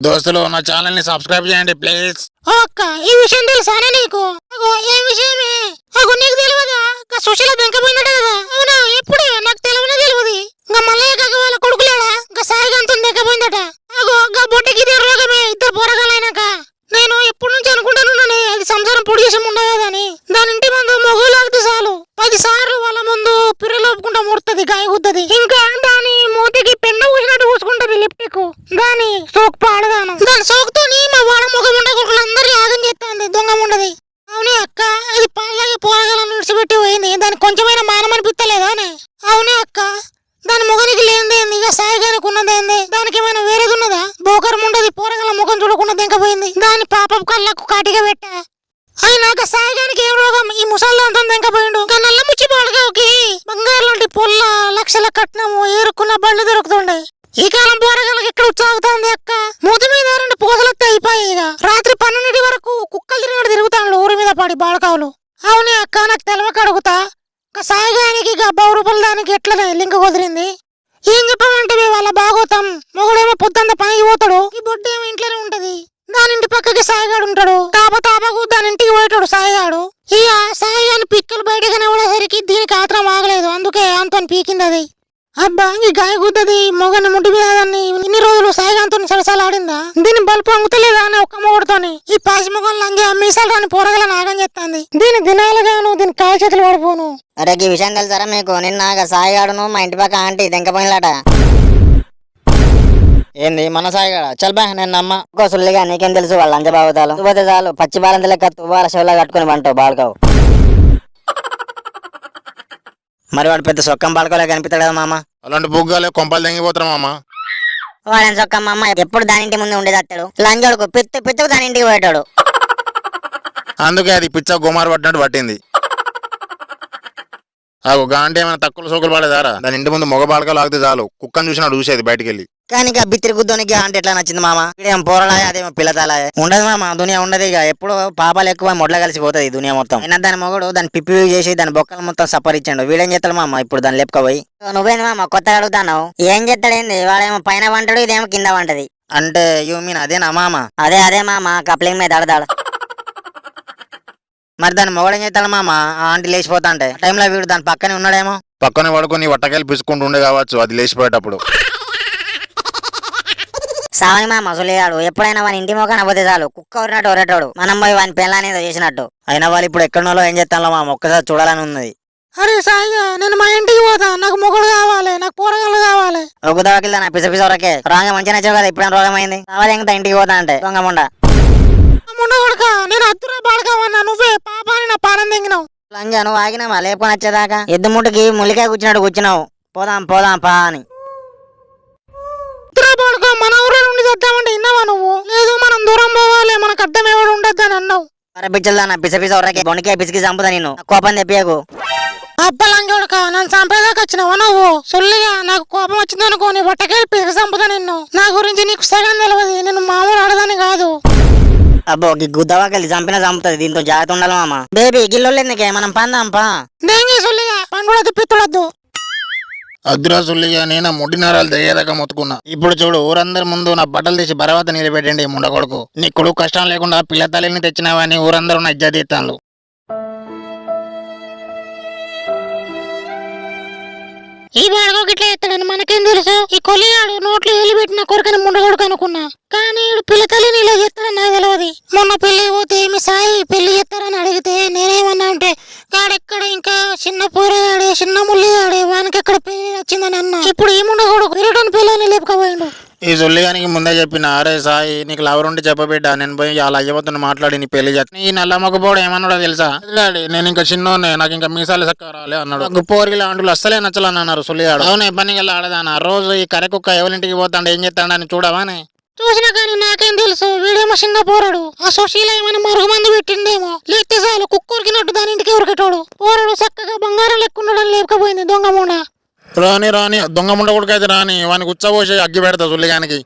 దోస్తులు నా ఛానల్ ని సబ్స్క్రైబ్ చేయండి ప్లీజ్. అక్క ఈ విషయం తెలుసానే నీకు? అగో ఏ విషయమే? అగో నీకు తెలియదా? సుశీల దెంకపోయిందట కదా? అవునా? ఎప్పుడే? నాకు తెలియనే తెలియదు. ఇంకా మల్లయ్య కాక వాళ్ళ కొడుకులేడా ఇంకా సాయిగాంతో దెంకపోయిందట. అగో గా బొట్టకి ఇదే రోగమే. ఇద్దరు పోరగాలైనాక నేను ఎప్పటి నుంచి అనుకుంటానున్నానే అది సంసారం పొడి చేసి ఉండదని. దాని ఇంటి ముందు మొగలాగితే చాలు 10 సార్లు వాళ్ళ ముందు పిర్రలోపుకుంటా ముడుతుంది, గాయగుద్దది. ఇంకా దాని మూతికి పెండ పూసినట్టు పూసుకుంటది లిప్టిక్. దాని సోకు పాడదాను. దాని సోకుతోని మా వాడ మొగ ముండ కొడుకులందరూ యాగం చేస్తాంది, దొంగ ఉండదు. అవునే అక్క, అది పాలకి పోరగాలను విడిచిపెట్టి పోయింది. దానికి కొంచెమైనా మానం అనిపిస్తలేదా? అవునే అక్క, దాని ముఖానికి లేనిదేంది, ఇక సాయిగానికి ఉన్నదేంది? దానికి ఏమైనా వేరేది ఉన్నదా? బోకరం ఉండదు, పోరగల ముఖం చూడకుండా దెంకపోయింది. దాని పాపపు కళ్ళకు కాటిగా పెట్టా. అయినాక సాయిగానికి ఏం రోగం? ఈ ముసల్దాంతో దెంకపోయిండు. నల్ల ముచ్చి బాడగాకి బంగారు లాంటి పొల్ల లక్షల కట్నము ఏరుకున్న బళ్ళు దొరుకుతుండే. ఈ కాలం పోరగాళ్ళకి ఎక్కడ ఉత్సాగుతుంది అక్క? మూతి మీద 2 పూసలొత్తే అయిపోయాయి. ఇక రాత్రి 12 వరకు కుక్కలు తిరుగుతాను ఊరి మీద పడి బాడకావులు. అవునే అక్క, నాకు తెలవక అడుగుతా. సాయిగానికి 1000 రూపాయల దానికి ఎట్లనే లింక్ కుదిరింది? ఏం చెప్పమంటే వాళ్ళ బాగోతాం. మొగుడేమో పొద్దుంతా పనికి పోతాడు, ఈ బొడ్డేమో ఇంట్లోనే ఉంటది. దాని ఇంటి పక్కకి సాయిగాడు ఉంటాడు. తాపకు దాని ఇంటికి పోయేటాడు సాయిగాడు. ఇక సాయిగాని పిక్కలు బయటకు కనబడేసరికి దీనికి ఆత్రం ఆగలేదు, అందుకే అంతో పీకింది అది. అబ్బా ఈ గాయ గుద్దది మొగని ముడ్డి మీద. దాన్ని ఇన్ని రోజులు సాయిగాంతో సరసాలాడిందా? దీని బల్పు అంగుతలేదా అని ఒక్క మొగుడుతోని ఈ పాసి మొగలు లంజా మీసాలు రాని పోరగల నాగం చేస్తాంది. దీని దినాలుగాను దీని కాలు చేతులు పడిపోను. అరే ఈ విషయం తెలుసారా మీకు? నిన్న సాయిగాడును మా ఇంటి పక్క ఆంటీ దెంకపోయినలాట. ఏంది మన సాయిగాడ? చల్ బా, నేను నమ్మ. సుల్లిగా నీకేం తెలుసు వాళ్ళ లంచ బాగుతాలు? పోతే చాలు పచ్చి బాలంత లెక్క తువ్వాల చెవులా కట్టుకుని పంటావు బాడుకావు. మరి వాడు పెద్ద సొక్కం బాడుకోలే కనిపిస్తాడు కదా మామ. అలాంటి బుగ్గాలే కొంపలు తెంగిపోతారు మామ. వాడని సొక్కం అమ్మ ఎప్పుడు దాని ఇంటి ముందు ఉండేదత్తాడు. లంజోడుకు పిత్తకు దాని ఇంటికి పోయేటాడు. అందుకే అది పిచ్చ గుమారు పట్టినట్టు పట్టింది. ఆ గాంటే ఏమైనా తక్కువ సోకులు పడేదారా? దాని ఇంటి ముందు మొగ బాడకలు ఆగితే చాలు కుక్కను చూసినాడు చూసేది బయటికి వెళ్ళి. కానీ ఇక బిత్తిరి గుద్దోనికి అంటే ఎట్లా నచ్చింది మామ? ఇదేం పోరలాయ అదేమో పిల్లతాలాయ ఉండదు మామ. దునియా ఉండదు. ఇక ఎప్పుడు పాపాలు ఎక్కువ మొడ్ల కలిసిపోతుంది దునియా మొత్తం. అయినా దాని మొగడు దాన్ని పిప్పి చేసి దాని బొక్కలు మొత్తం సపరిచ్చాడు. వీడేం చేస్తాడు మామ ఇప్పుడు దాన్ని లేపుకపోయి? నువ్వేంది మామ కొత్తగా అడుగుతాను? ఏం చేస్తాడేంది? వాడేమో పైన వంటాడు, ఇదేమో కింద వంటది. అంటే యూ మీన్ అదేనా మామ? అదే మామ కప్లింగ్ మీద దడదాడు. మరి దాని మొగడు ఏం చేస్తాడు మామ? ఆ ఆంటీ లేచిపోతా అంటే టైంలో వీడు దాని పక్కనే ఉన్నాడేమో. పక్కనే పడుకొని వట్టకాయలు పిసుకుంటూ ఉండే కావచ్చు అది లేచిపోయేటప్పుడు. సావని మామ సులిగాడు ఎప్పుడైనా వాని ఇంటి మొక్కన పోతే చాలు కుక్క ఊరినట్టు ఒరేటోడు. మనం పోయి వాని పెళ్ళానేదో చేసినట్టు. అయినా వాళ్ళు ఇప్పుడు ఎక్కడనో ఏం చేస్తాను మామ, ఒక్కసారి చూడాలని ఉన్నది. అరే సాయిగా, నేను మా ఇంటికి పోతా. నాకు మొగుడు కావాలి, నాకు పోరగాళ్ళు కావాలి. ఒగ్గుదాకిల్దా నా పిసపిసవరకే రాంగ మంచిగా నచ్చావు కదా. ఇప్పుడేం రోగం అయింది? కావాలి ఇంకా ఇంటికి పోతా అంటే దొంగ ముండ ముండ కొడుక, నేను అద్దురా బాడకావన్నా. నువ్వే పాపాని నా పానం తెంగినావు. లంజా నువ్వు ఆగినావా లేపుకొని వచ్చేదాకా? ఎద్దు ముట్టుకి ముల్లికాయ కూర్చున్నాడు కూర్చున్నావు. పోదాం పా అని. మన ఊర్లో నుండి చేద్దామంటే విన్నావా నువ్వు? లేదు మనం దూరం పోవాలి, మనకు అర్థం ఎవడు ఉండద్దు అని అన్నావు. మరి పిచ్చల్దా నా పిసపిసవరకే బొనికాయ పిసికి చంపుతా నిన్ను. కోపం తెప్పియకు. అబ్బలంగోడక, నన్ను చంపేదాకా వచ్చినావా నువ్వు? సొల్లిగా నాకు కోపం వచ్చిందనుకో నీ బట్టకెళ్ళి పిసికి చంపుతా నిన్ను. నా గురించి నీకు సగం తెలియదు. నేను మామూలు ఆడదాని కాదు. అబ్బో గుద్దవాకెళ్ళి చంపినా చంపుతుంది. దీంతో జాగ్రత్త ఉండాలి మామ. బేబీ గిల్లు ఎందుకే, మనం పందాం పా. దేంగి సొల్లిగా పండుగ పిత్తుడద్దు. అద్దురా సుల్లిగా, నేను ముడ్డి నరాలు తెగేదాకా మొత్తుకున్నా. ఇప్పుడు చూడు ఊరందరి ముందు నా బట్టలు తీసి బరవాత నిలబెట్టండి ముండ కొడుకు. నీ కొడుకు కష్టం లేకుండా పిల్ల తల్లిని తెచ్చినావని ఊరందరూ నా ఇజ్జత్ తీస్తాను. ఈ బాడగోకి ఇట్లా ఎత్తాడని మనకేం తెలుసు? ఈ కొలిగాడు నోట్లో ఏలి పెట్టిన కొరకని ముండగొడుకు అనుకున్నా. కానీ ఈడు పిల్ల తల్లిని ఇలా చేస్తాడని నాకు తెలియదు. మొన్న పెళ్లి పోతే మీ సాయి పెళ్లి చేస్తారని అడిగితే నేనేమన్నా అంటే గాడెక్కడ ఇంకా చిన్న పూరగాడే చిన్న ముల్లిగాడే వానికి ఎక్కడ పెళ్లి వచ్చిందని అన్నా. ఇప్పుడు ఈ ముండగొడుకు విరటని పెళ్ళని లేపుకపోయిండు. ఈ సుల్లిగానికి ముందే చెప్పిన, అరే సాయి నీకు లవరుంటే చెప్పబిడ్డా, నేను పోయి అలా అయ్యబోతున్న మాట్లాడి నీ పెళ్లి చేస్తా. ఈ నల్ల మొగ్గపోవడం ఏమన్నాడో తెలుసా? నేను ఇంకా చిన్నోనే, నాకు ఇంకా మీసాలు చక్కగా రాలే అన్నాడు. పోరిగి లాంటి అస్సలే నచ్చలని అన్నారు సుల్లిగాడు. అవును పని గల్లా ఆడదానా రోజు ఈ కరెకుక్క ఎవరింటికి పోతాడు ఏం చేస్తాడని చూడవానే. చూసినా కానీ నాకేం తెలుసు? వీడేమో చిన్న పోరాడు. ఆ సుశీల ఏమైనా మరుగు మంది పెట్టిండేమో. లేస్తే చాలు కుక్కరికినట్టు దాని ఇంటికి ఉరికెటోడు. పోరాడు చక్కగా బంగారం లెక్కున్నాడని లేకపోయింది దొంగ మూడ. రాని దొంగ ముండ కొడుకైతే రాని వానికి ఉచ్చబోసి అగ్గి పెడతా సుల్లిగానికి.